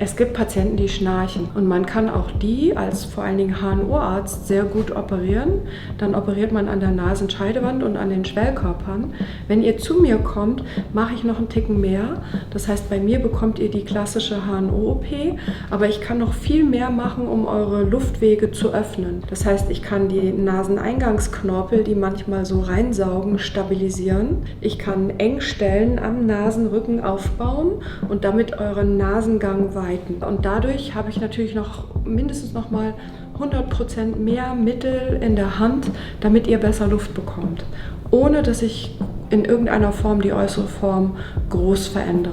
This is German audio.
Es gibt Patienten, die schnarchen und man kann auch die als vor allen Dingen HNO-Arzt sehr gut operieren. Dann operiert man an der Nasenscheidewand und an den Schwellkörpern. Wenn ihr zu mir kommt, mache ich noch einen Ticken mehr. Das heißt, bei mir bekommt ihr die klassische HNO-OP, aber ich kann noch viel mehr machen, um eure Luftwege zu öffnen. Das heißt, ich kann die Naseneingangsknorpel, die manchmal so reinsaugen, stabilisieren. Ich kann Engstellen am Nasenrücken aufbauen und damit euren Nasengang weiten. Und dadurch habe ich natürlich noch mindestens noch mal 100% mehr Mittel in der Hand, damit ihr besser Luft bekommt, ohne dass ich in irgendeiner Form die äußere Form groß verändere.